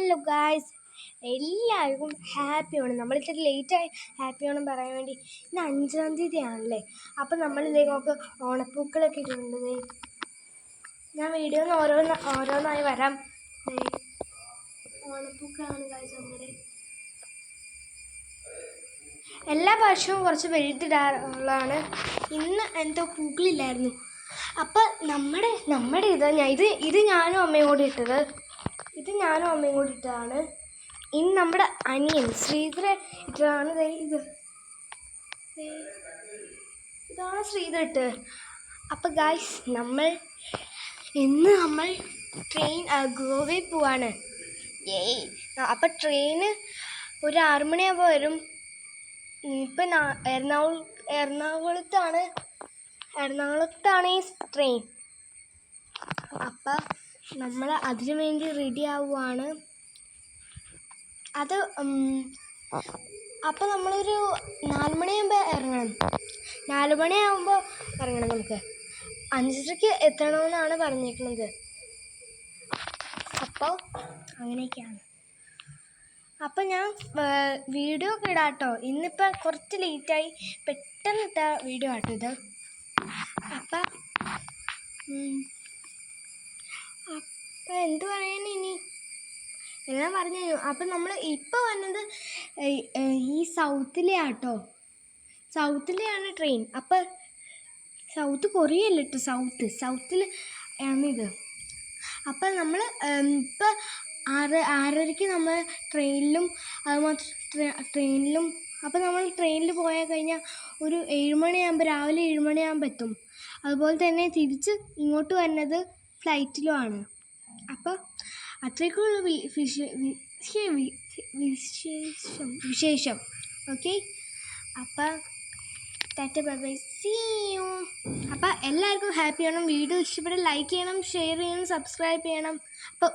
Hello guys, എല്ലാവർക്കും happy Onam. നമ്മളിത്തിരി ലേറ്റായി happy Onam പറയാൻ വേണ്ടി. ഇന്ന് 5-ാം തീയതിയാണല്ലേ. അപ്പം നമ്മളിതേ നോക്ക് ഓണപ്പൂക്കളൊക്കെ ഇടുന്നുണ്ട്. ഞാൻ വീഡിയോന്ന് ഓരോന്നായി വരാം. ഓണപ്പൂക്കളാണ് ഗായ്സ് നമ്മുടെ. എല്ലാ വർഷവും കുറച്ച് വലുതിടാറുള്ളതാണ്. ഇന്ന് എന്തോ പൂക്കളില്ലായിരുന്നു. അപ്പം നമ്മുടെ ഇത് ഞാനും അമ്മയും കൂടി ഇട്ടത്. ഇട്ടതാണ്. ഇനി നമ്മുടെ അനിയൻ ശ്രീധര ഇട്ടതാണ്. ഇതാണ് ശ്രീധര ഇട്ടത്. അപ്പം ഗായ്സ്, ഇന്ന് നമ്മൾ ഗോവയിൽ പോവാണ്. അപ്പം ട്രെയിന് ഒരു 6 മണിയാകുമ്പോൾ വരും. ഇപ്പം എറണാകുളത്താണ് ഈ ട്രെയിൻ. അപ്പം നമ്മൾ അതിനു വേണ്ടി റെഡി ആവുകയാണ്. അപ്പം നമ്മളൊരു 4 മണിയാകുമ്പോൾ ഇറങ്ങണം. 4 മണിയാകുമ്പോൾ ഇറങ്ങണം. നമുക്ക് 5:30 എത്തണമെന്നാണ് പറഞ്ഞിരിക്കുന്നത്. അപ്പോൾ അങ്ങനെയൊക്കെയാണ്. അപ്പം ഞാൻ വീഡിയോ ഒക്കെ ഇടാം കേട്ടോ. ഇന്നിപ്പോൾ കുറച്ച് ലേറ്റായി, പെട്ടെന്ന് ഇട്ട വീഡിയോ ആട്ടോ ഇത്. അപ്പം എന്ത് പറയാൻ ഇനി എല്ലാം പറഞ്ഞു കഴിഞ്ഞു. അപ്പം നമ്മൾ ഇപ്പോൾ വന്നത് ഈ സൗത്തിലെയാണ് ട്രെയിൻ. അപ്പം സൗത്ത് കൊറിയല്ല കേട്ടോ, സൗത്തിൽ ആണിത്. അപ്പം നമ്മൾ ഇപ്പം 6:30 നമ്മൾ ട്രെയിനിലും അപ്പം നമ്മൾ ട്രെയിനിൽ പോയാൽ കഴിഞ്ഞാൽ ഒരു 7 മണിയാകുമ്പോൾ, രാവിലെ 7 മണിയാകുമ്പോൾ എത്തും. അതുപോലെ തന്നെ തിരിച്ച് ഇങ്ങോട്ട് വരുന്നത് ഫ്ലൈറ്റിലുമാണ്. അപ്പോൾ അത്രയ്ക്കുള്ള വിശേഷം. ഓക്കെ, അപ്പം tata bye bye, see you. അപ്പം എല്ലാവർക്കും ഹാപ്പി ആവണം. വീഡിയോ ഇഷ്ടപ്പെട്ട് ലൈക്ക് ചെയ്യണം, ഷെയർ ചെയ്യണം, സബ്സ്ക്രൈബ് ചെയ്യണം. അപ്പം